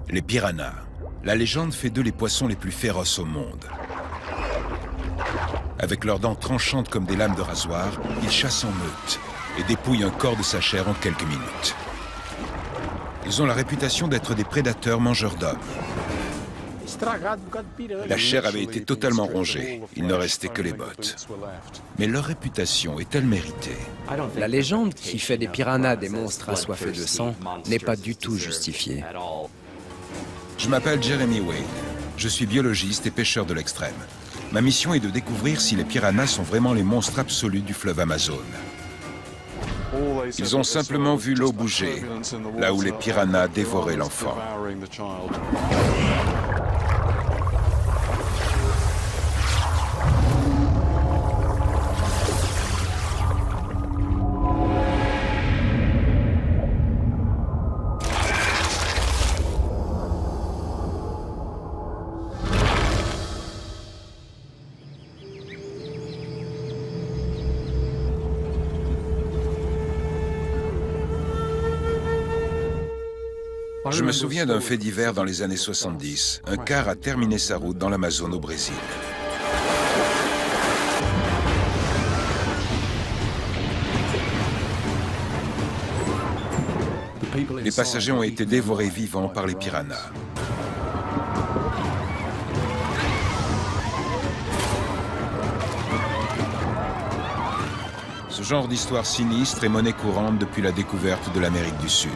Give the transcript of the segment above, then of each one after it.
Les piranhas. La légende fait d'eux les poissons les plus féroces au monde. Avec leurs dents tranchantes comme des lames de rasoir, ils chassent en meute et dépouillent un corps de sa chair en quelques minutes. Ils ont la réputation d'être des prédateurs mangeurs d'hommes. La chair avait été totalement rongée, il ne restait que les bottes. Mais leur réputation est-elle méritée? La légende qui fait des piranhas des monstres assoiffés de sang n'est pas du tout justifiée. Je m'appelle Jeremy Wade. Je suis biologiste et pêcheur de l'extrême. Ma mission est de découvrir si les piranhas sont vraiment les monstres absolus du fleuve Amazone. Ils ont simplement vu l'eau bouger, là où les piranhas dévoraient l'enfant. Je me souviens d'un fait divers dans les années 70. Un car a terminé sa route dans l'Amazone au Brésil. Les passagers ont été dévorés vivants par les piranhas. Ce genre d'histoire sinistre est monnaie courante depuis la découverte de l'Amérique du Sud.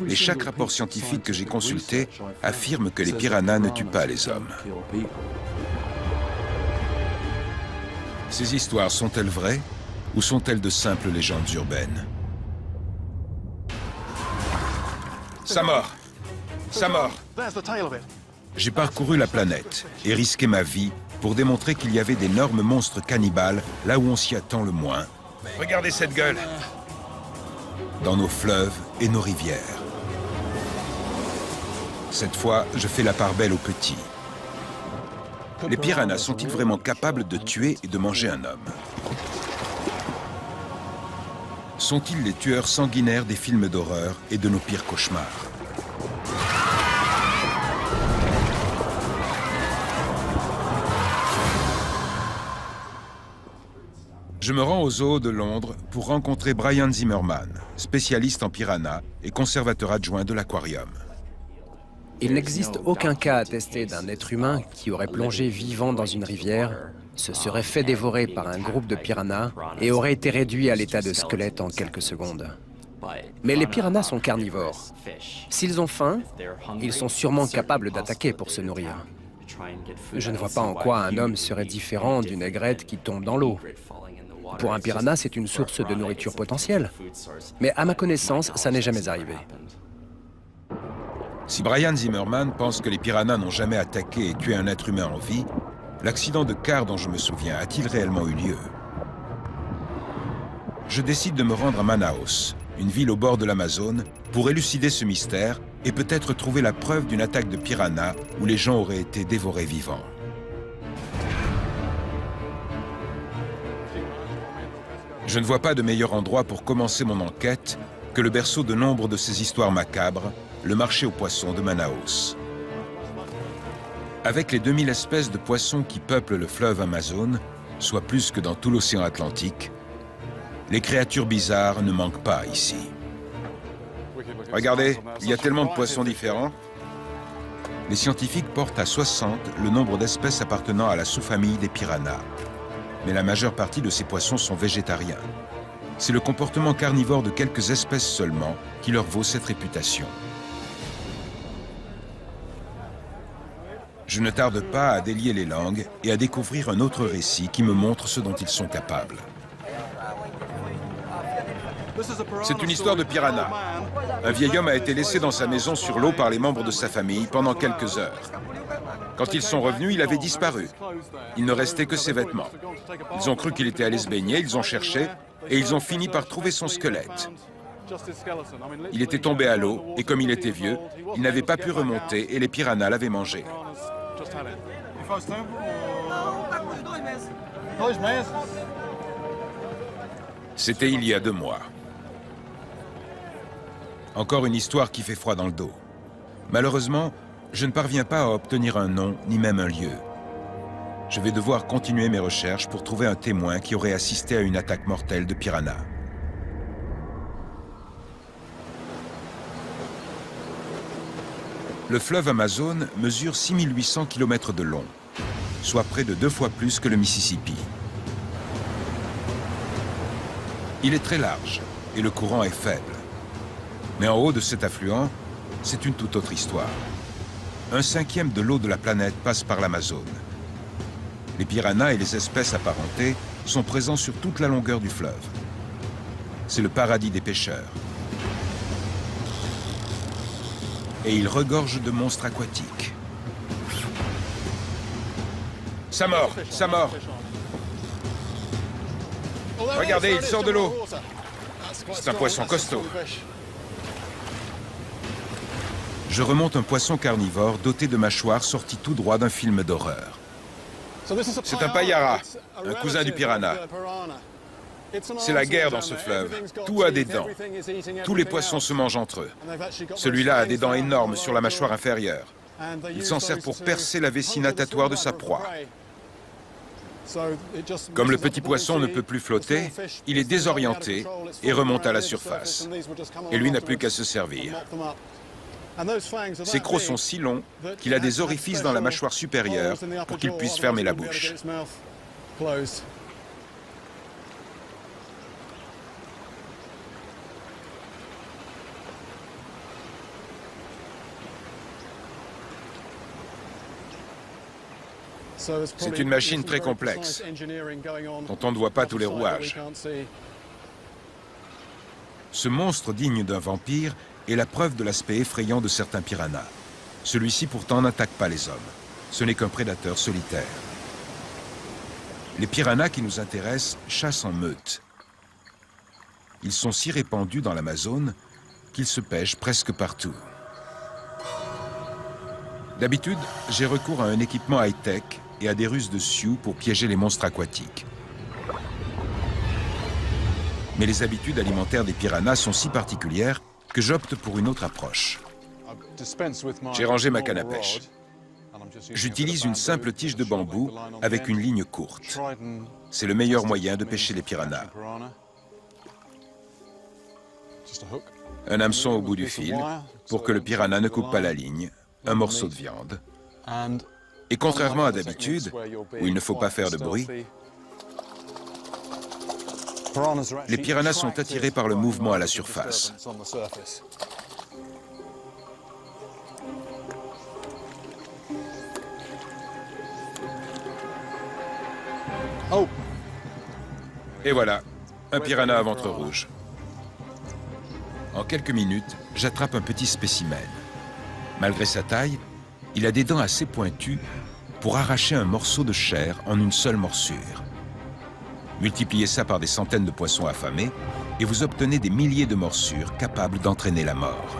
Et chaque rapport scientifique que j'ai consulté affirme que les piranhas ne tuent pas les hommes. Ces histoires sont-elles vraies ou sont-elles de simples légendes urbaines? Sa mort! Sa mort! J'ai parcouru la planète et risqué ma vie pour démontrer qu'il y avait d'énormes monstres cannibales là où on s'y attend le moins. Regardez cette gueule! Dans nos fleuves et nos rivières. Cette fois, je fais la part belle aux petits. Les piranhas sont-ils vraiment capables de tuer et de manger un homme? Sont-ils les tueurs sanguinaires des films d'horreur et de nos pires cauchemars? Je me rends au zoo de Londres pour rencontrer Brian Zimmerman, spécialiste en piranhas et conservateur adjoint de l'aquarium. Il n'existe aucun cas attesté d'un être humain qui aurait plongé vivant dans une rivière, se serait fait dévorer par un groupe de piranhas et aurait été réduit à l'état de squelette en quelques secondes. Mais les piranhas sont carnivores. S'ils ont faim, ils sont sûrement capables d'attaquer pour se nourrir. Je ne vois pas en quoi un homme serait différent d'une aigrette qui tombe dans l'eau. Pour un piranha, c'est une source de nourriture potentielle. Mais à ma connaissance, ça n'est jamais arrivé. Si Brian Zimmerman pense que les piranhas n'ont jamais attaqué et tué un être humain en vie, l'accident de car dont je me souviens a-t-il réellement eu lieu? Je décide de me rendre à Manaus, une ville au bord de l'Amazone, pour élucider ce mystère et peut-être trouver la preuve d'une attaque de piranhas où les gens auraient été dévorés vivants. Je ne vois pas de meilleur endroit pour commencer mon enquête que le berceau de nombre de ces histoires macabres, le marché aux poissons de Manaus. Avec les 2000 espèces de poissons qui peuplent le fleuve Amazone, soit plus que dans tout l'océan Atlantique, les créatures bizarres ne manquent pas ici. Regardez, il y a tellement de poissons différents. Les scientifiques portent à 60 le nombre d'espèces appartenant à la sous-famille des piranhas. Mais la majeure partie de ces poissons sont végétariens. C'est le comportement carnivore de quelques espèces seulement qui leur vaut cette réputation. Je ne tarde pas à délier les langues et à découvrir un autre récit qui me montre ce dont ils sont capables. C'est une histoire de piranha. Un vieil homme a été laissé dans sa maison sur l'eau par les membres de sa famille pendant quelques heures. Quand ils sont revenus, il avait disparu. Il ne restait que ses vêtements. Ils ont cru qu'il était allé se baigner, ils ont cherché, et ils ont fini par trouver son squelette. Il était tombé à l'eau, et comme il était vieux, il n'avait pas pu remonter, et les piranhas l'avaient mangé. C'était il y a 2 mois. Encore une histoire qui fait froid dans le dos. Malheureusement, je ne parviens pas à obtenir un nom, ni même un lieu. Je vais devoir continuer mes recherches pour trouver un témoin qui aurait assisté à une attaque mortelle de piranhas. Le fleuve Amazon mesure 6800 km de long, soit près de 2 fois plus que le Mississippi. Il est très large et le courant est faible. Mais en haut de cet affluent, c'est une toute autre histoire. 1/5 de l'eau de la planète passe par l'Amazone. Les piranhas et les espèces apparentées sont présents sur toute la longueur du fleuve. C'est le paradis des pêcheurs. Et il regorge de monstres aquatiques. Ça mord, ça mord. Regardez, il sort de l'eau. C'est un poisson costaud. Je remonte un poisson carnivore doté de mâchoires sorties tout droit d'un film d'horreur. C'est un payara, un cousin du piranha. C'est la guerre dans ce fleuve. Tout a des dents. Tous les poissons se mangent entre eux. Celui-là a des dents énormes sur la mâchoire inférieure. Il s'en sert pour percer la vessie natatoire de sa proie. Comme le petit poisson ne peut plus flotter, il est désorienté et remonte à la surface. Et lui n'a plus qu'à se servir. Ses crocs sont si longs qu'il a des orifices dans la mâchoire supérieure pour qu'il puisse fermer la bouche. C'est une machine très complexe, dont on ne voit pas tous les rouages. Ce monstre digne d'un vampire est la preuve de l'aspect effrayant de certains piranhas. Celui-ci pourtant n'attaque pas les hommes. Ce n'est qu'un prédateur solitaire. Les piranhas qui nous intéressent chassent en meute. Ils sont si répandus dans l'Amazone qu'ils se pêchent presque partout. D'habitude, j'ai recours à un équipement high-tech et à des ruses de sioux pour piéger les monstres aquatiques. Mais les habitudes alimentaires des piranhas sont si particulières que j'opte pour une autre approche. J'ai rangé ma canne à pêche. J'utilise une simple tige de bambou avec une ligne courte. C'est le meilleur moyen de pêcher les piranhas. Un hameçon au bout du fil pour que le piranha ne coupe pas la ligne, un morceau de viande. Et contrairement à d'habitude, où il ne faut pas faire de bruit, les piranhas sont attirés par le mouvement à la surface. Et voilà, un piranha à ventre rouge. En quelques minutes, j'attrape un petit spécimen. Malgré sa taille, il a des dents assez pointues pour arracher un morceau de chair en une seule morsure. Multipliez ça par des centaines de poissons affamés et vous obtenez des milliers de morsures capables d'entraîner la mort.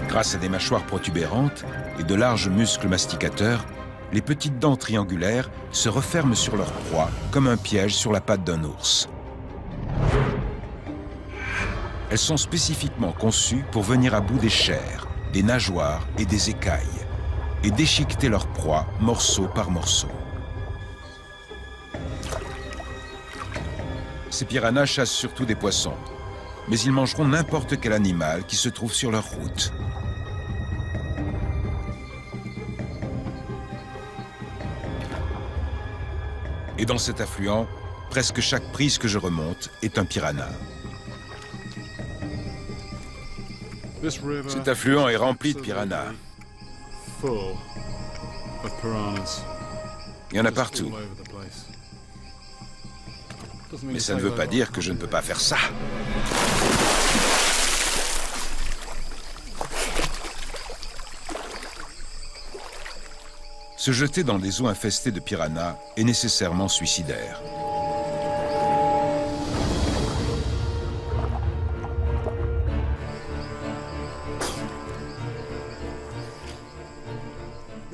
Grâce à des mâchoires protubérantes et de larges muscles masticateurs, les petites dents triangulaires se referment sur leur proie comme un piège sur la patte d'un ours. Elles sont spécifiquement conçues pour venir à bout des chairs, des nageoires et des écailles, et déchiqueter leur proie morceau par morceau. Ces piranhas chassent surtout des poissons, mais ils mangeront n'importe quel animal qui se trouve sur leur route. Et dans cet affluent, presque chaque prise que je remonte est un piranha. Cet affluent est rempli de piranhas. Il y en a partout. Mais ça ne veut pas dire que je ne peux pas faire ça. Se jeter dans des eaux infestées de piranhas est nécessairement suicidaire.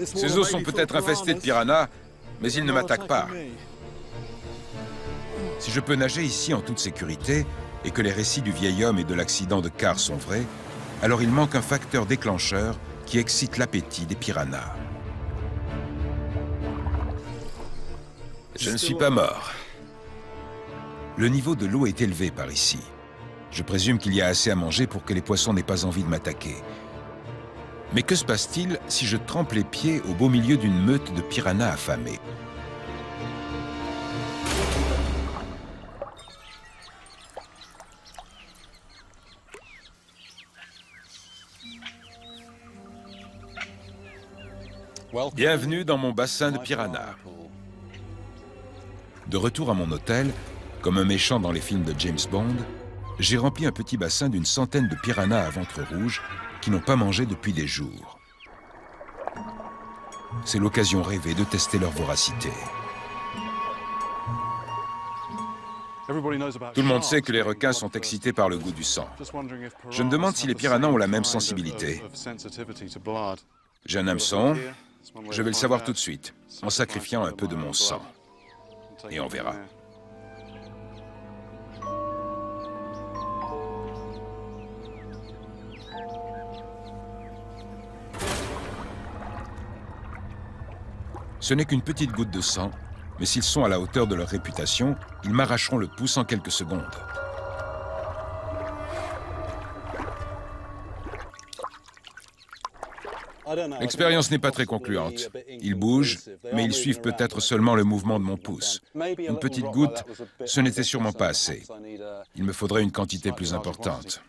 Ces eaux sont peut-être infestées de piranhas, mais ils ne m'attaquent pas. Si je peux nager ici en toute sécurité et que les récits du vieil homme et de l'accident de car sont vrais, alors il manque un facteur déclencheur qui excite l'appétit des piranhas. Je ne suis pas mort. Le niveau de l'eau est élevé par ici. Je présume qu'il y a assez à manger pour que les poissons n'aient pas envie de m'attaquer. Mais que se passe-t-il si je trempe les pieds au beau milieu d'une meute de piranhas affamés? Bienvenue dans mon bassin de piranhas. De retour à mon hôtel, comme un méchant dans les films de James Bond, j'ai rempli un petit bassin d'une centaine de piranhas à ventre rouge qui n'ont pas mangé depuis des jours. C'est l'occasion rêvée de tester leur voracité. Tout le monde sait que les requins sont excités par le goût du sang. Je me demande si les piranhas ont la même sensibilité. J'ai un hameçon, je vais le savoir tout de suite, en sacrifiant un peu de mon sang. Et on verra. Ce n'est qu'une petite goutte de sang, mais s'ils sont à la hauteur de leur réputation, ils m'arracheront le pouce en quelques secondes. L'expérience n'est pas très concluante. Ils bougent, mais ils suivent peut-être seulement le mouvement de mon pouce. Une petite goutte, ce n'était sûrement pas assez. Il me faudrait une quantité plus importante.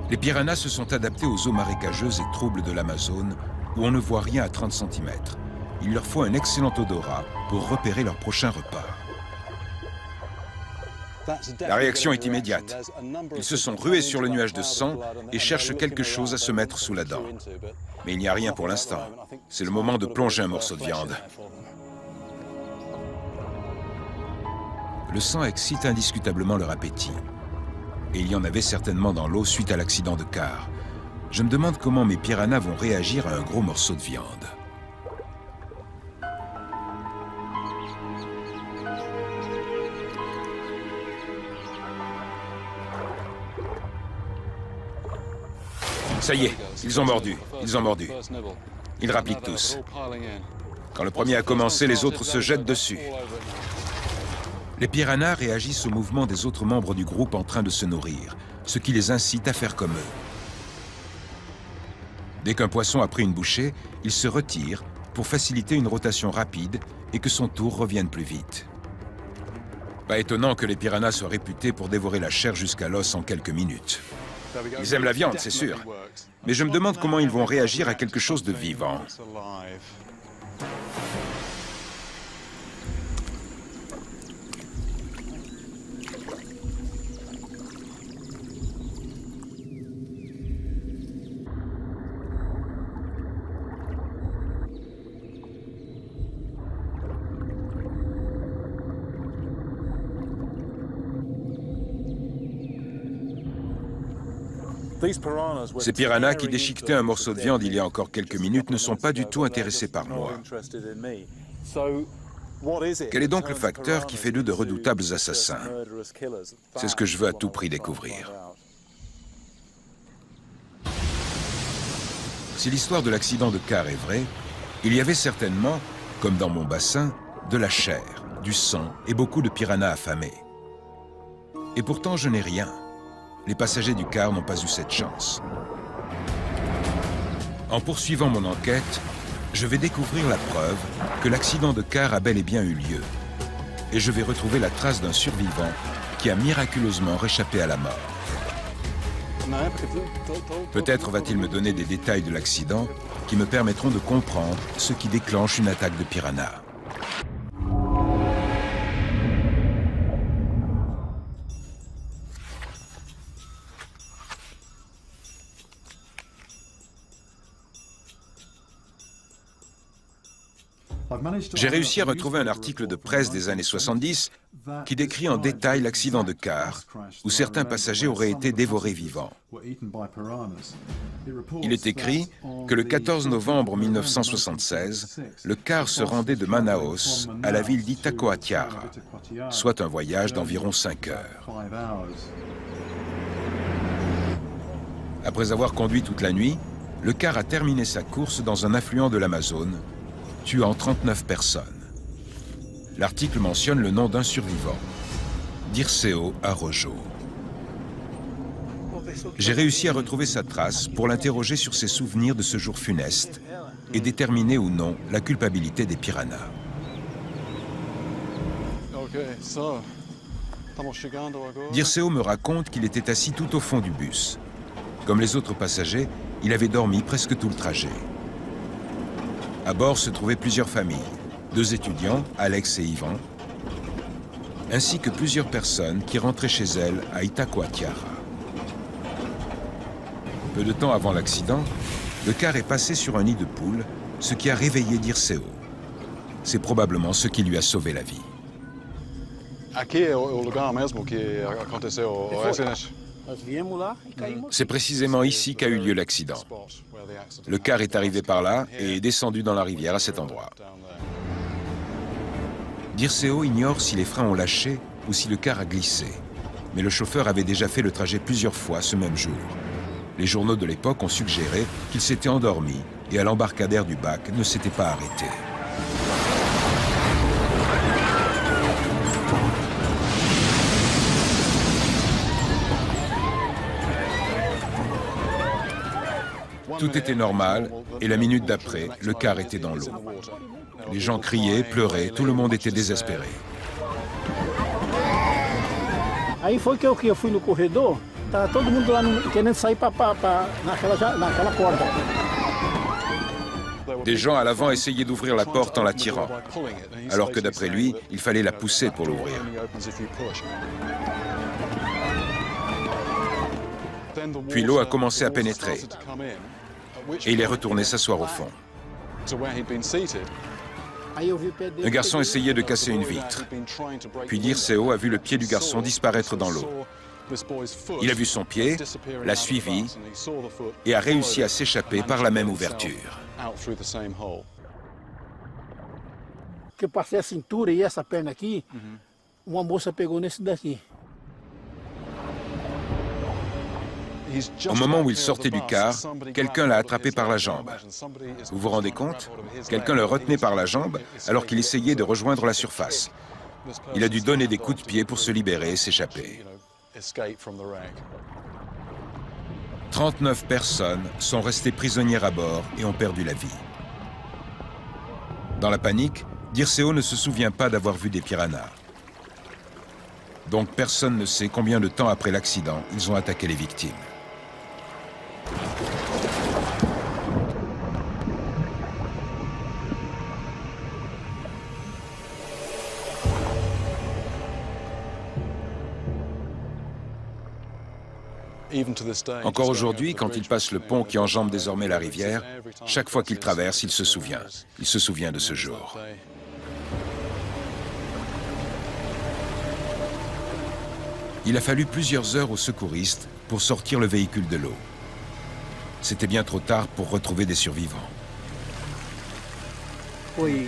Les piranhas se sont adaptés aux eaux marécageuses et troubles de l'Amazone, où on ne voit rien à 30 cm. Il leur faut un excellent odorat pour repérer leur prochain repas. La réaction est immédiate. Ils se sont rués sur le nuage de sang et cherchent quelque chose à se mettre sous la dent. Mais il n'y a rien pour l'instant. C'est le moment de plonger un morceau de viande. Le sang excite indiscutablement leur appétit. Et il y en avait certainement dans l'eau suite à l'accident de car. Je me demande comment mes piranhas vont réagir à un gros morceau de viande. Ça y est, ils ont mordu, ils ont mordu. Ils rappliquent tous. Quand le premier a commencé, les autres se jettent dessus. Les piranhas réagissent au mouvement des autres membres du groupe en train de se nourrir, ce qui les incite à faire comme eux. Dès qu'un poisson a pris une bouchée, il se retire pour faciliter une rotation rapide et que son tour revienne plus vite. Pas étonnant que les piranhas soient réputés pour dévorer la chair jusqu'à l'os en quelques minutes. Ils aiment la viande, c'est sûr. Mais je me demande comment ils vont réagir à quelque chose de vivant. Ces piranhas qui déchiquetaient un morceau de viande il y a encore quelques minutes ne sont pas du tout intéressés par moi. Quel est donc le facteur qui fait d'eux de redoutables assassins? C'est ce que je veux à tout prix découvrir. Si l'histoire de l'accident de car est vraie, il y avait certainement, comme dans mon bassin, de la chair, du sang et beaucoup de piranhas affamés. Et pourtant, je n'ai rien. Les passagers du car n'ont pas eu cette chance. En poursuivant mon enquête, je vais découvrir la preuve que l'accident de car a bel et bien eu lieu. Et je vais retrouver la trace d'un survivant qui a miraculeusement réchappé à la mort. Peut-être va-t-il me donner des détails de l'accident qui me permettront de comprendre ce qui déclenche une attaque de piranhas. J'ai réussi à retrouver un article de presse des années 70 qui décrit en détail l'accident de car où certains passagers auraient été dévorés vivants. Il est écrit que le 14 novembre 1976, le car se rendait de Manaus à la ville d'Itacoatiara, soit un voyage d'environ 5 heures. Après avoir conduit toute la nuit, le car a terminé sa course dans un affluent de l'Amazone, tuant 39 personnes. L'article mentionne le nom d'un survivant, Dirceu Araujo. J'ai réussi à retrouver sa trace pour l'interroger sur ses souvenirs de ce jour funeste et déterminer ou non la culpabilité des piranhas. Dirceu me raconte qu'il était assis tout au fond du bus. Comme les autres passagers, il avait dormi presque tout le trajet. À bord se trouvaient plusieurs familles, 2 étudiants, Alex et Ivan, ainsi que plusieurs personnes qui rentraient chez elles à Itacoatiara. Peu de temps avant l'accident, le car est passé sur un nid de poules, ce qui a réveillé Dirceu. C'est probablement ce qui lui a sauvé la vie. C'est précisément ici qu'a eu lieu l'accident. Le car est arrivé par là et est descendu dans la rivière à cet endroit. Dirceu ignore si les freins ont lâché ou si le car a glissé. Mais le chauffeur avait déjà fait le trajet plusieurs fois ce même jour. Les journaux de l'époque ont suggéré qu'il s'était endormi et à l'embarcadère du bac ne s'était pas arrêté. Tout était normal et la minute d'après, le car était dans l'eau. Les gens criaient, pleuraient, tout le monde était désespéré. Aí foi que eu fui no corredor, tava todo mundo lá querendo sair naquela corda. Des gens à l'avant essayaient d'ouvrir la porte en la tirant, alors que d'après lui, il fallait la pousser pour l'ouvrir. Puis l'eau a commencé à pénétrer et il est retourné s'asseoir au fond. Un garçon essayait de casser une vitre. Puis Dirceu a vu le pied du garçon disparaître dans l'eau. Il a vu son pied, l'a suivi et a réussi à s'échapper par la même ouverture. Que passei a cintura e essa perna aqui, uma moça pegou nesse daqui. Au moment où il sortait du car, quelqu'un l'a attrapé par la jambe. Vous vous rendez compte? Quelqu'un le retenait par la jambe alors qu'il essayait de rejoindre la surface. Il a dû donner des coups de pied pour se libérer et s'échapper. 39 personnes sont restées prisonnières à bord et ont perdu la vie. Dans la panique, Dirceu ne se souvient pas d'avoir vu des piranhas. Donc personne ne sait combien de temps après l'accident ils ont attaqué les victimes. Encore aujourd'hui, quand il passe le pont qui enjambe désormais la rivière, chaque fois qu'il traverse, il se souvient. Il se souvient de ce jour. Il a fallu plusieurs heures aux secouristes pour sortir le véhicule de l'eau. C'était bien trop tard pour retrouver des survivants. Foi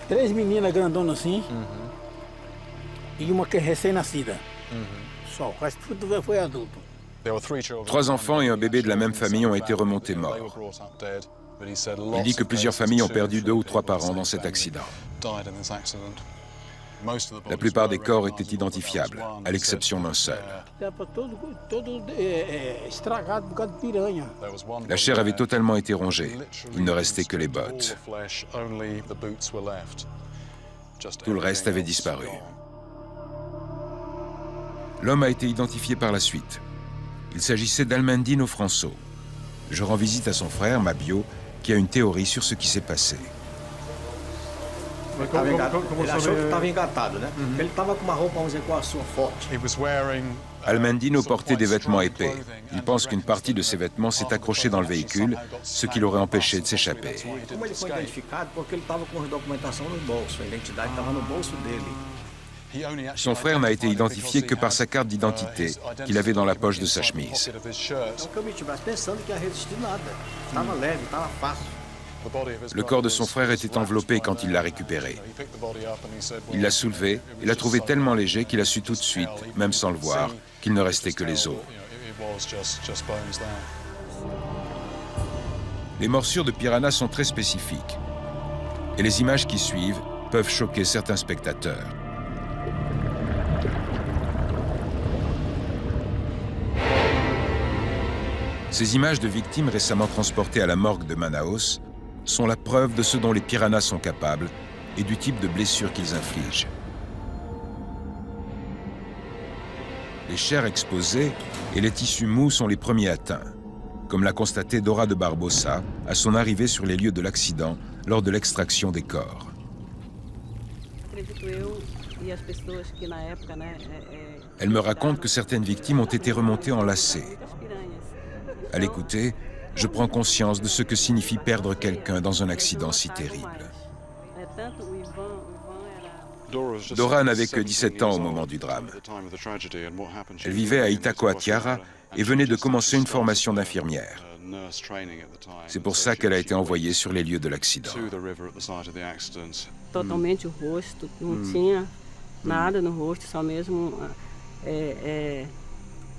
3 meninas grandonas assim e uma que é recém-nascida. Só, o resto tudo foi adulto. 3 enfants et un bébé de la même famille ont été remontés morts. Il dit que plusieurs familles ont perdu 2 ou 3 parents dans cet accident. La plupart des corps étaient identifiables, à l'exception d'un seul. Estragado por causa de piranha. La chair avait totalement été rongée. Il ne restait que les bottes. Tout le reste avait disparu. L'homme a été identifié par la suite. Il s'agissait d'Almandino Franço. Je rends visite à son frère, Mabio, qui a une théorie sur ce qui s'est passé. Ele achou que estava engatado, né? Ele estava com uma roupa, vamos dizer, com a sua forte. Almendino portait des vêtements épais. Il pense qu'une partie de ses vêtements s'est accrochée dans le véhicule, ce qui l'aurait empêché de s'échapper. Como ele foi identificado? Porque ele estava com a documentação no bolso, a identidade estava no bolso dele. Son frère n'a été identifié que par sa carte d'identité qu'il avait dans la poche de sa chemise. Então, que eu meti o braço pensando que ia resistir nada. Estava leve, estava fácil. Le corps de son frère était enveloppé quand il l'a récupéré. Il l'a soulevé et l'a trouvé tellement léger qu'il a su tout de suite, même sans le voir, qu'il ne restait que les os. Les morsures de piranha sont très spécifiques. Et les images qui suivent peuvent choquer certains spectateurs. Ces images de victimes récemment transportées à la morgue de Manaus sont la preuve de ce dont les piranhas sont capables et du type de blessures qu'ils infligent. Les chairs exposées et les tissus mous sont les premiers atteints, comme l'a constaté Dora de Barbosa à son arrivée sur les lieux de l'accident lors de l'extraction des corps. Elle me raconte que certaines victimes ont été remontées en lacets. À l'écouter, je prends conscience de ce que signifie perdre quelqu'un dans un accident si terrible. Dora n'avait que 17 ans au moment du drame. Elle vivait à Itacoatiara et venait de commencer une formation d'infirmière. C'est pour ça qu'elle a été envoyée sur les lieux de l'accident. Totalmente o rosto, não tinha nada no rosto, só mesmo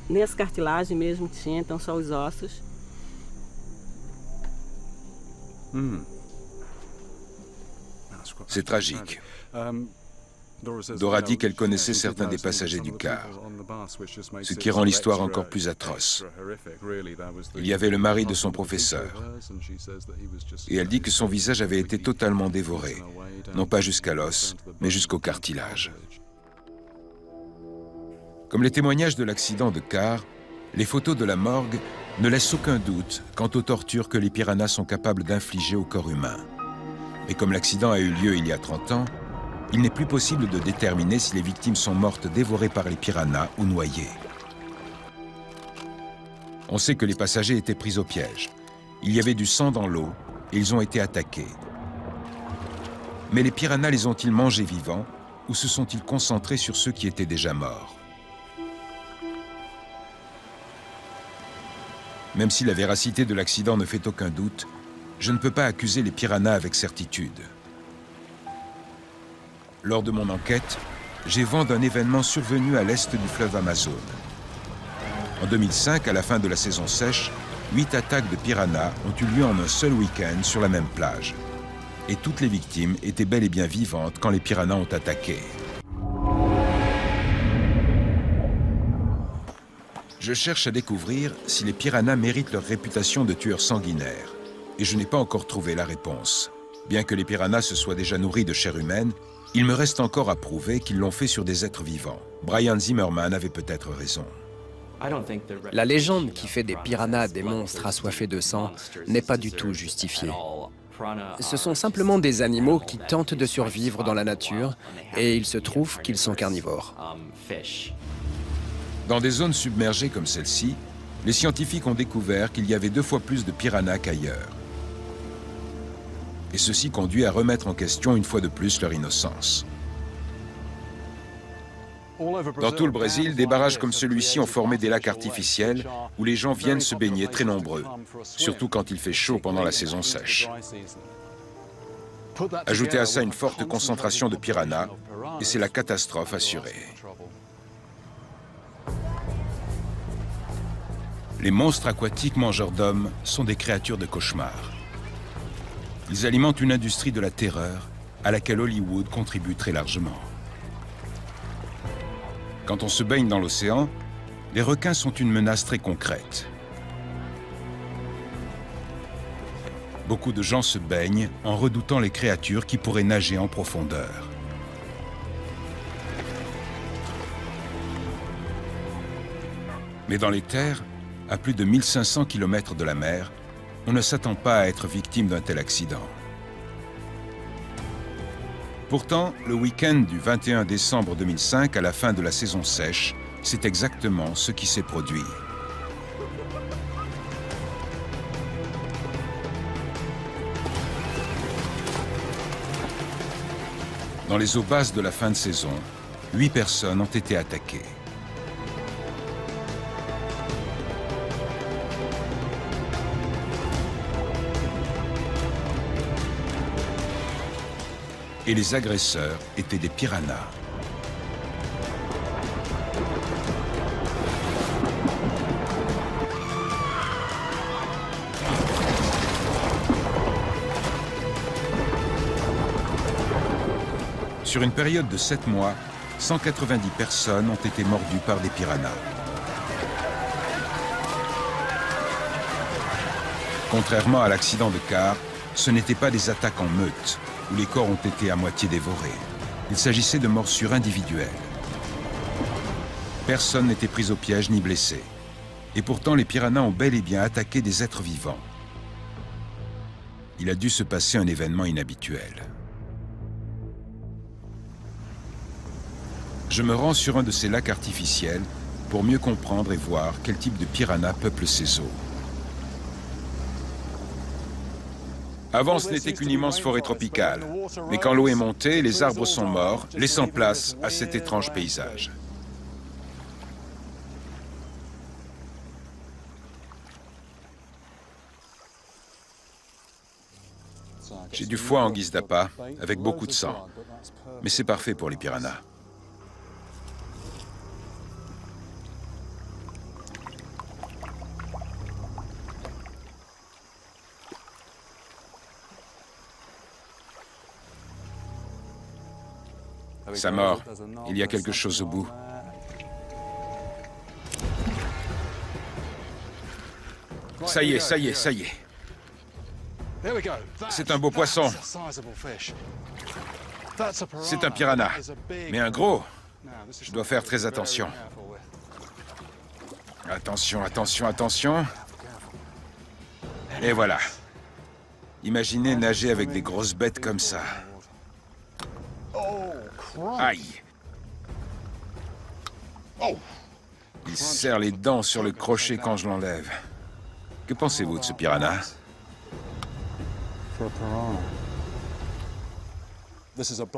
nem as cartilagens mesmo tinha, então só os ossos. C'est tragique. Dora dit qu'elle connaissait certains des passagers du car, ce qui rend l'histoire encore plus atroce. Il y avait le mari de son professeur, et elle dit que son visage avait été totalement dévoré, non pas jusqu'à l'os, mais jusqu'au cartilage. Comme les témoignages de l'accident de car, les photos de la morgue ne laissent aucun doute quant aux tortures que les piranhas sont capables d'infliger au corps humain. Mais comme l'accident a eu lieu il y a 30 ans, il n'est plus possible de déterminer si les victimes sont mortes dévorées par les piranhas ou noyées. On sait que les passagers étaient pris au piège. Il y avait du sang dans l'eau et ils ont été attaqués. Mais les piranhas les ont-ils mangés vivants ou se sont-ils concentrés sur ceux qui étaient déjà morts? Même si la véracité de l'accident ne fait aucun doute, je ne peux pas accuser les piranhas avec certitude. Lors de mon enquête, j'ai vent d'un événement survenu à l'est du fleuve Amazone. En 2005, à la fin de la saison sèche, 8 attaques de piranhas ont eu lieu en un seul week-end sur la même plage. Et toutes les victimes étaient bel et bien vivantes quand les piranhas ont attaqué. Je cherche à découvrir si les piranhas méritent leur réputation de tueurs sanguinaires. Et je n'ai pas encore trouvé la réponse. Bien que les piranhas se soient déjà nourris de chair humaine, il me reste encore à prouver qu'ils l'ont fait sur des êtres vivants. Brian Zimmerman avait peut-être raison. La légende qui fait des piranhas des monstres assoiffés de sang n'est pas du tout justifiée. Ce sont simplement des animaux qui tentent de survivre dans la nature et il se trouve qu'ils sont carnivores. Dans des zones submergées comme celle-ci, les scientifiques ont découvert qu'il y avait 2 fois plus de piranhas qu'ailleurs. Et ceci conduit à remettre en question une fois de plus leur innocence. Dans tout le Brésil, des barrages comme celui-ci ont formé des lacs artificiels où les gens viennent se baigner très nombreux, surtout quand il fait chaud pendant la saison sèche. Ajoutez à ça une forte concentration de piranhas, et c'est la catastrophe assurée. Les monstres aquatiques mangeurs d'hommes sont des créatures de cauchemar. Ils alimentent une industrie de la terreur à laquelle Hollywood contribue très largement. Quand on se baigne dans l'océan, les requins sont une menace très concrète. Beaucoup de gens se baignent en redoutant les créatures qui pourraient nager en profondeur. Mais dans les terres, à plus de 1500 km de la mer, on ne s'attend pas à être victime d'un tel accident. Pourtant, le week-end du 21 décembre 2005, à la fin de la saison sèche, c'est exactement ce qui s'est produit. Dans les eaux basses de la fin de saison, 8 personnes ont été attaquées. Et les agresseurs étaient des piranhas. Sur une période de 7 mois, 190 personnes ont été mordues par des piranhas. Contrairement à l'accident de car, ce n'étaient pas des attaques en meute, où les corps ont été à moitié dévorés. Il s'agissait de morsures individuelles. Personne n'était pris au piège ni blessé. Et pourtant, les piranhas ont bel et bien attaqué des êtres vivants. Il a dû se passer un événement inhabituel. Je me rends sur un de ces lacs artificiels pour mieux comprendre et voir quel type de piranha peuple ces eaux. Avant, ce n'était qu'une immense forêt tropicale. Mais quand l'eau est montée, les arbres sont morts, laissant place à cet étrange paysage. J'ai du foie en guise d'appât, avec beaucoup de sang. Mais c'est parfait pour les piranhas. Ça mord. Il y a quelque chose au bout. Ça y est, ça y est, ça y est. C'est un beau poisson. C'est un piranha. Mais un gros. Je dois faire très attention. Attention, attention, attention. Et voilà. Imaginez nager avec des grosses bêtes comme ça. Aïe! Il serre les dents sur le crochet quand je l'enlève. Que pensez-vous de ce piranha?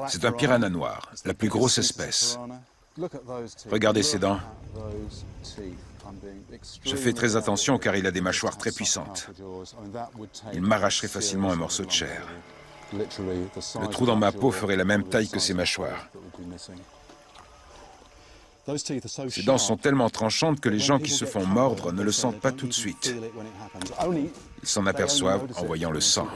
C'est un piranha noir, la plus grosse espèce. Regardez ses dents. Je fais très attention car il a des mâchoires très puissantes. Il m'arracherait facilement un morceau de chair. Le trou dans ma peau ferait la même taille que ses mâchoires. Ses dents sont tellement tranchantes que les gens qui se font mordre ne le sentent pas tout de suite. Ils s'en aperçoivent en voyant le sang.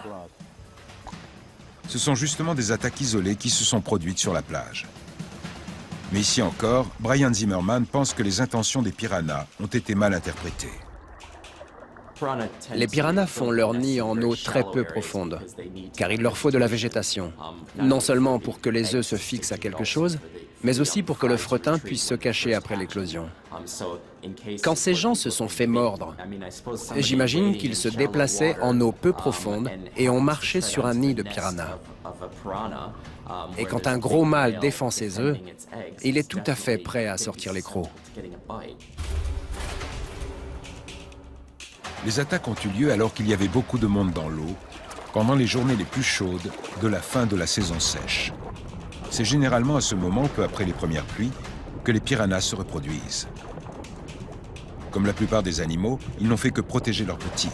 Ce sont justement des attaques isolées qui se sont produites sur la plage. Mais ici encore, Brian Zimmerman pense que les intentions des piranhas ont été mal interprétées. Les piranhas font leur nid en eau très peu profonde, car il leur faut de la végétation. Non seulement pour que les œufs se fixent à quelque chose, mais aussi pour que le fretin puisse se cacher après l'éclosion. Quand ces gens se sont fait mordre, j'imagine qu'ils se déplaçaient en eau peu profonde et ont marché sur un nid de piranhas. Et quand un gros mâle défend ses œufs, il est tout à fait prêt à sortir les crocs. Les attaques ont eu lieu alors qu'il y avait beaucoup de monde dans l'eau, pendant les journées les plus chaudes de la fin de la saison sèche. C'est généralement à ce moment, peu après les premières pluies, que les piranhas se reproduisent. Comme la plupart des animaux, ils n'ont fait que protéger leurs petits.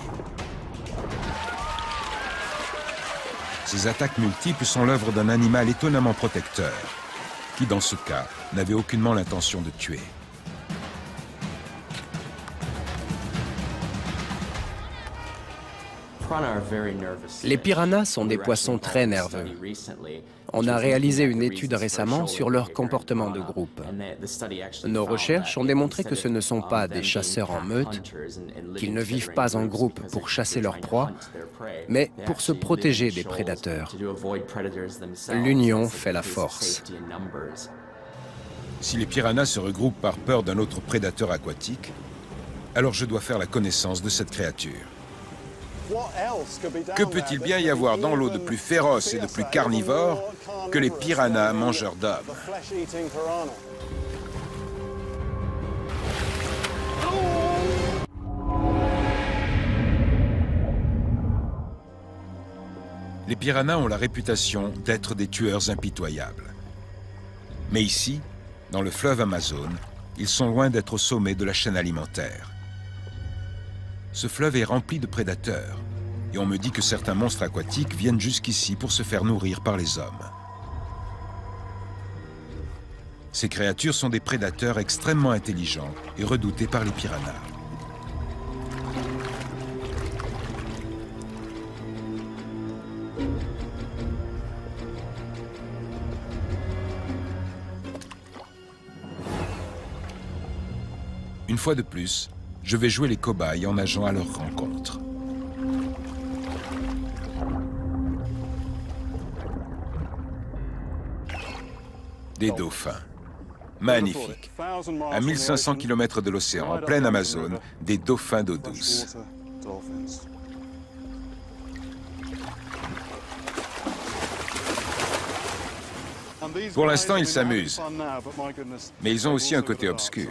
Ces attaques multiples sont l'œuvre d'un animal étonnamment protecteur, qui dans ce cas n'avait aucunement l'intention de tuer. Les piranhas sont des poissons très nerveux. On a réalisé une étude récemment sur leur comportement de groupe. Nos recherches ont démontré que ce ne sont pas des chasseurs en meute, qu'ils ne vivent pas en groupe pour chasser leurs proies, mais pour se protéger des prédateurs. L'union fait la force. Si les piranhas se regroupent par peur d'un autre prédateur aquatique, alors je dois faire la connaissance de cette créature. Que peut-il bien y avoir dans l'eau de plus féroce et de plus carnivore que les piranhas mangeurs d'hommes. Les piranhas ont la réputation d'être des tueurs impitoyables. Mais ici, dans le fleuve Amazon, ils sont loin d'être au sommet de la chaîne alimentaire. Ce fleuve est rempli de prédateurs, et on me dit que certains monstres aquatiques viennent jusqu'ici pour se faire nourrir par les hommes. Ces créatures sont des prédateurs extrêmement intelligents et redoutés par les piranhas. Une fois de plus, je vais jouer les cobayes en nageant à leur rencontre. Des dauphins. Magnifiques. À 1500 km de l'océan, en pleine Amazone, des dauphins d'eau douce. Pour l'instant, ils s'amusent. Mais ils ont aussi un côté obscur.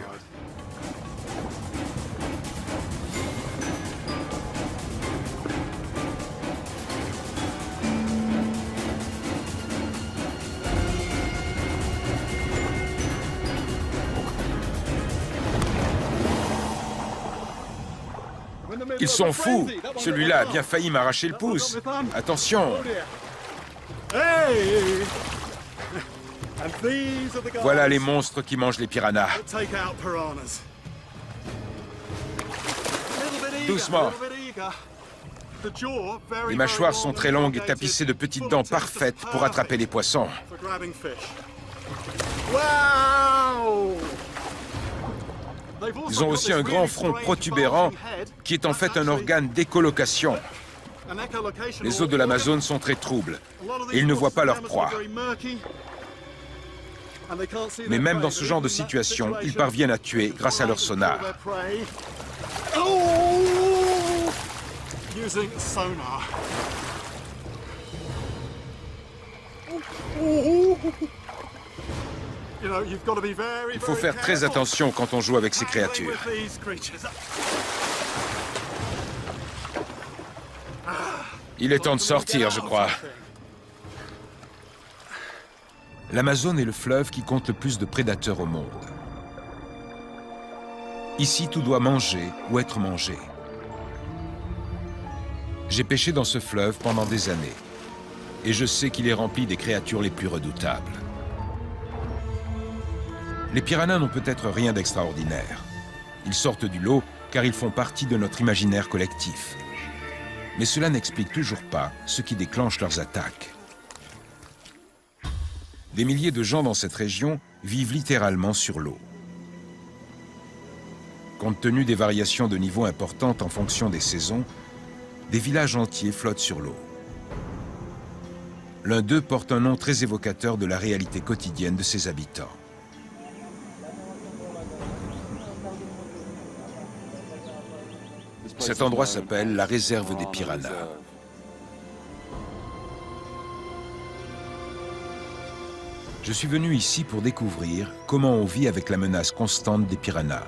Ils sont fous. Celui-là a bien failli m'arracher le pouce. Attention. Voilà les monstres qui mangent les piranhas. Doucement. Les mâchoires sont très longues et tapissées de petites dents parfaites pour attraper les poissons. Ils ont aussi un grand front protubérant qui est en fait un organe d'écholocation. Les eaux de l'Amazone sont très troubles et ils ne voient pas leur proie. Mais même dans ce genre de situation, ils parviennent à tuer grâce à leur sonar. Il faut faire très attention quand on joue avec ces créatures. Il est temps de sortir, je crois. L'Amazone est le fleuve qui compte le plus de prédateurs au monde. Ici, tout doit manger ou être mangé. J'ai pêché dans ce fleuve pendant des années, et je sais qu'il est rempli des créatures les plus redoutables. Les piranhas n'ont peut-être rien d'extraordinaire. Ils sortent du lot car ils font partie de notre imaginaire collectif. Mais cela n'explique toujours pas ce qui déclenche leurs attaques. Des milliers de gens dans cette région vivent littéralement sur l'eau. Compte tenu des variations de niveau importantes en fonction des saisons, des villages entiers flottent sur l'eau. L'un d'eux porte un nom très évocateur de la réalité quotidienne de ses habitants. Cet endroit s'appelle la réserve des piranhas. Je suis venu ici pour découvrir comment on vit avec la menace constante des piranhas.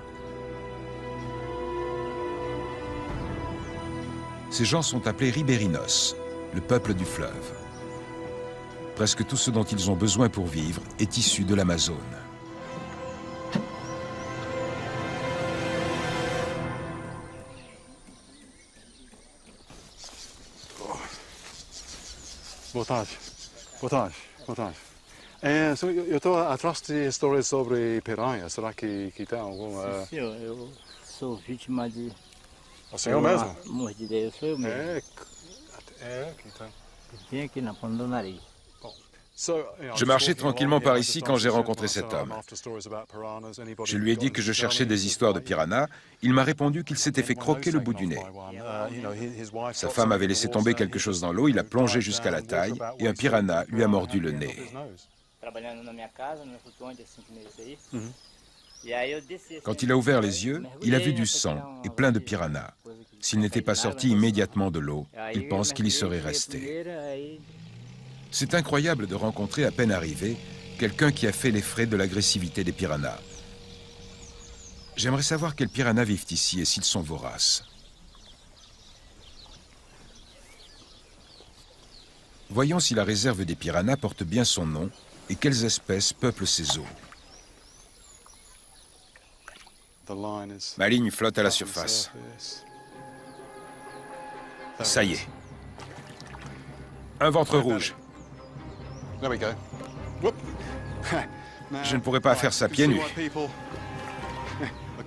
Ces gens sont appelés ribérinos, le peuple du fleuve. Presque tout ce dont ils ont besoin pour vivre est issu de l'Amazone. Boa tarde. Boa tarde. Boa tarde. Eu estou atrás de histórias sobre piranha. Será que tem alguma... Sim, senhor. Eu sou vítima de... O senhor mesmo? Mordida. Eu sou eu mesmo. Que tem. Vim aqui na ponta do nariz. Je marchais tranquillement par ici quand j'ai rencontré cet homme. Je lui ai dit que je cherchais des histoires de piranhas. Il m'a répondu qu'il s'était fait croquer le bout du nez. Sa femme avait laissé tomber quelque chose dans l'eau, il a plongé jusqu'à la taille et un piranha lui a mordu le nez. Quand il a ouvert les yeux, il a vu du sang et plein de piranhas. S'il n'était pas sorti immédiatement de l'eau, il pense qu'il y serait resté. C'est incroyable de rencontrer à peine arrivé quelqu'un qui a fait les frais de l'agressivité des piranhas. J'aimerais savoir quels piranhas vivent ici et s'ils sont voraces. Voyons si la réserve des piranhas porte bien son nom et quelles espèces peuplent ses eaux. Ma ligne flotte à la surface. Ça y est. Un ventre rouge. Je ne pourrais pas faire ça pieds nus.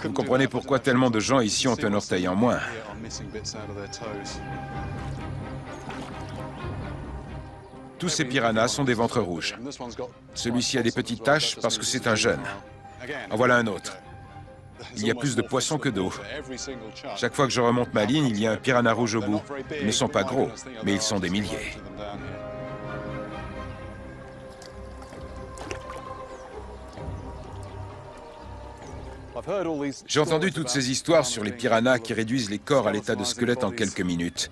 Vous comprenez pourquoi tellement de gens ici ont un orteil en moins. Tous ces piranhas sont des ventres rouges. Celui-ci a des petites taches parce que c'est un jeune. En voilà un autre. Il y a plus de poissons que d'eau. Chaque fois que je remonte ma ligne, il y a un piranha rouge au bout. Ils ne sont pas gros, mais ils sont des milliers. J'ai entendu toutes ces histoires sur les piranhas qui réduisent les corps à l'état de squelette en quelques minutes.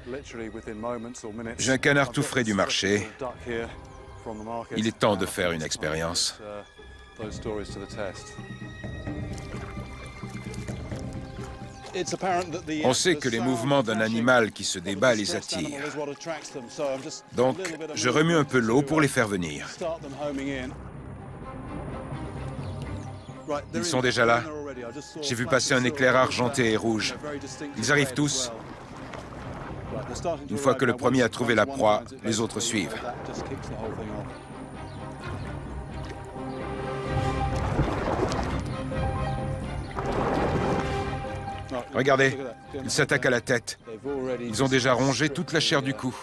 J'ai un canard tout frais du marché. Il est temps de faire une expérience. On sait que les mouvements d'un animal qui se débat les attirent. Donc, je remue un peu l'eau pour les faire venir. Ils sont déjà là. J'ai vu passer un éclair argenté et rouge. Ils arrivent tous. Une fois que le premier a trouvé la proie, les autres suivent. Regardez, ils s'attaquent à la tête. Ils ont déjà rongé toute la chair du cou.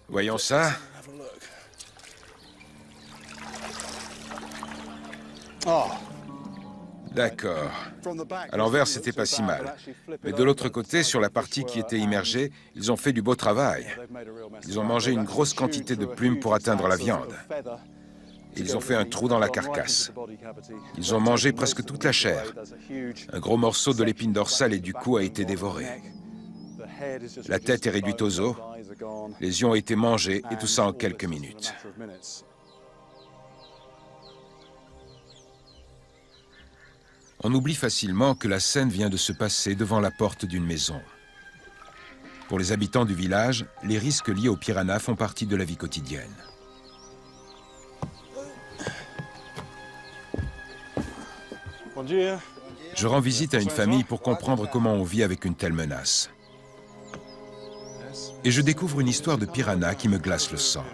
Voyons ça. D'accord. À l'envers, c'était pas si mal. Mais de l'autre côté, sur la partie qui était immergée, ils ont fait du beau travail. Ils ont mangé une grosse quantité de plumes pour atteindre la viande. Ils ont fait un trou dans la carcasse. Ils ont mangé presque toute la chair. Un gros morceau de l'épine dorsale et du cou a été dévoré. La tête est réduite aux os. Les yeux ont été mangés et tout ça en quelques minutes. On oublie facilement que la scène vient de se passer devant la porte d'une maison. Pour les habitants du village, les risques liés aux piranhas font partie de la vie quotidienne. Je rends visite à une famille pour comprendre comment on vit avec une telle menace. Et je découvre une histoire de piranha qui me glace le sang.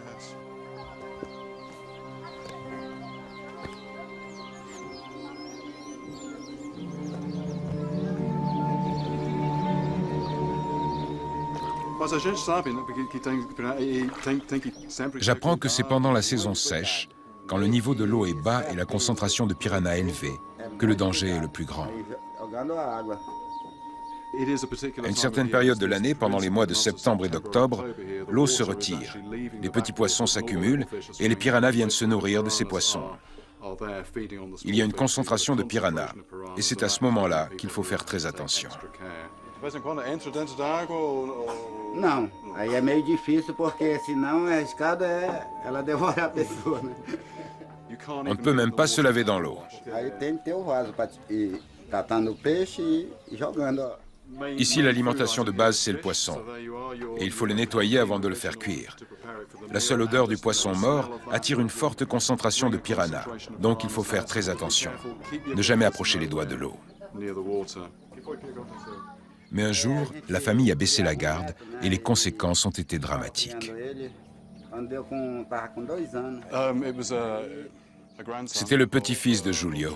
J'apprends que c'est pendant la saison sèche, quand le niveau de l'eau est bas et la concentration de piranhas élevée, que le danger est le plus grand. À une certaine période de l'année, pendant les mois de septembre et d'octobre, l'eau se retire, les petits poissons s'accumulent et les piranhas viennent se nourrir de ces poissons. Il y a une concentration de piranhas et c'est à ce moment-là qu'il faut faire très attention. Não, aí é meio difícil porque senão a escada ela devora a pessoa, né? On ne peut même pas se laver dans l'eau. Aí tem que ter o vaso para ir catando o peixe e jogando. Ici, l'alimentation de base, c'est le poisson. Et il faut le nettoyer avant de le faire cuire. La seule odeur du poisson mort attire une forte concentration de piranhas. Donc il faut faire très attention. Ne jamais approcher les doigts de l'eau. Mais un jour, la famille a baissé la garde et les conséquences ont été dramatiques. C'était le petit-fils de Julio.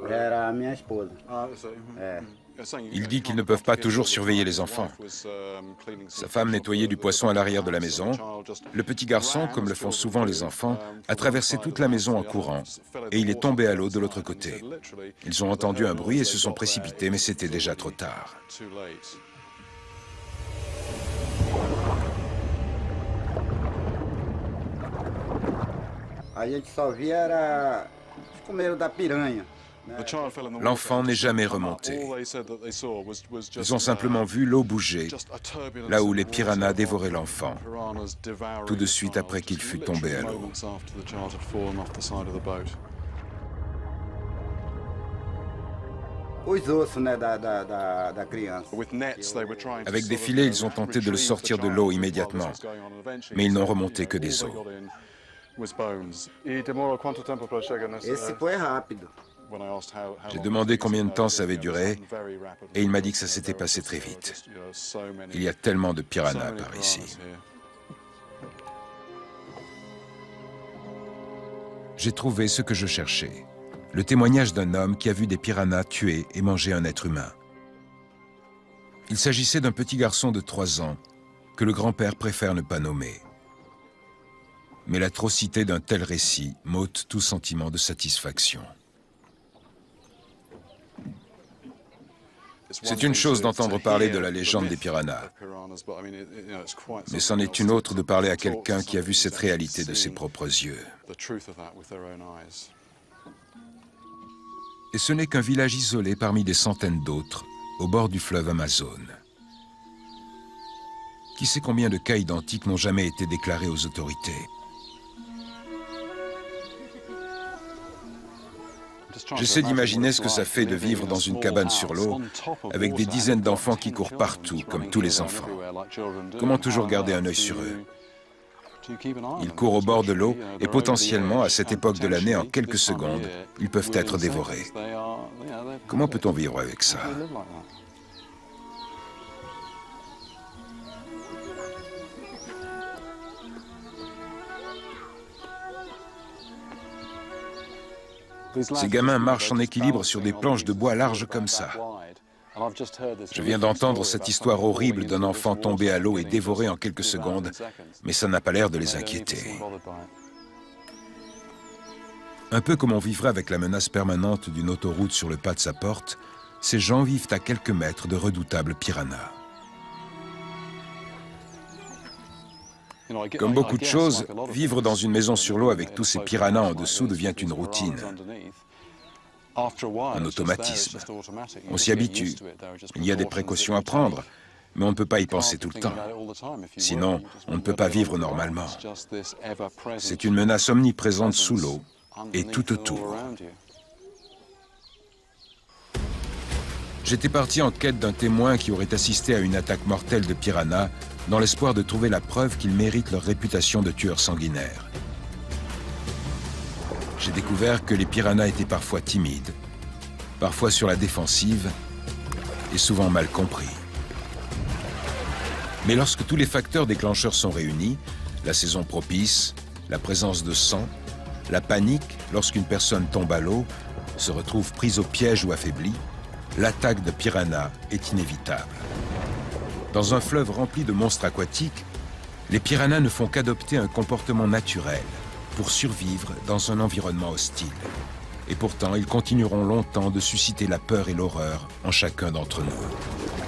Era a minha esposa. Il dit qu'ils ne peuvent pas toujours surveiller les enfants. Sa femme nettoyait du poisson à l'arrière de la maison. Le petit garçon, comme le font souvent les enfants, a traversé toute la maison en courant et il est tombé à l'eau de l'autre côté. Ils ont entendu un bruit et se sont précipités, mais c'était déjà trop tard. A gente só via era os comeiros da piranha. L'enfant n'est jamais remonté. Ils ont simplement vu l'eau bouger, là où les piranhas dévoraient l'enfant, tout de suite après qu'il fut tombé à l'eau. Avec des filets, ils ont tenté de le sortir de l'eau immédiatement, mais ils n'ont remonté que des os. J'ai demandé combien de temps ça avait duré et il m'a dit que ça s'était passé très vite. Il y a tellement de piranhas par ici. J'ai trouvé ce que je cherchais, le témoignage d'un homme qui a vu des piranhas tuer et manger un être humain. Il s'agissait d'un petit garçon de 3 ans que le grand-père préfère ne pas nommer. Mais l'atrocité d'un tel récit m'ôte tout sentiment de satisfaction. C'est une chose d'entendre parler de la légende des piranhas, mais c'en est une autre de parler à quelqu'un qui a vu cette réalité de ses propres yeux. Et ce n'est qu'un village isolé parmi des centaines d'autres, au bord du fleuve Amazone. Qui sait combien de cas identiques n'ont jamais été déclarés aux autorités? J'essaie d'imaginer ce que ça fait de vivre dans une cabane sur l'eau, avec des dizaines d'enfants qui courent partout, comme tous les enfants. Comment toujours garder un œil sur eux? Ils courent au bord de l'eau et potentiellement, à cette époque de l'année, en quelques secondes, ils peuvent être dévorés. Comment peut-on vivre avec ça? Ces gamins marchent en équilibre sur des planches de bois larges comme ça. Je viens d'entendre cette histoire horrible d'un enfant tombé à l'eau et dévoré en quelques secondes, mais ça n'a pas l'air de les inquiéter. Un peu comme on vivrait avec la menace permanente d'une autoroute sur le pas de sa porte, ces gens vivent à quelques mètres de redoutables piranhas. Comme beaucoup de choses, vivre dans une maison sur l'eau avec tous ces piranhas en dessous devient une routine, un automatisme. On s'y habitue. Il y a des précautions à prendre, mais on ne peut pas y penser tout le temps. Sinon, on ne peut pas vivre normalement. C'est une menace omniprésente sous l'eau et tout autour. J'étais parti en quête d'un témoin qui aurait assisté à une attaque mortelle de piranhas dans l'espoir de trouver la preuve qu'ils méritent leur réputation de tueurs sanguinaires. J'ai découvert que les piranhas étaient parfois timides, parfois sur la défensive et souvent mal compris. Mais lorsque tous les facteurs déclencheurs sont réunis, la saison propice, la présence de sang, la panique lorsqu'une personne tombe à l'eau, se retrouve prise au piège ou affaiblie, l'attaque de piranhas est inévitable. Dans un fleuve rempli de monstres aquatiques, les piranhas ne font qu'adopter un comportement naturel pour survivre dans un environnement hostile. Et pourtant, ils continueront longtemps de susciter la peur et l'horreur en chacun d'entre nous.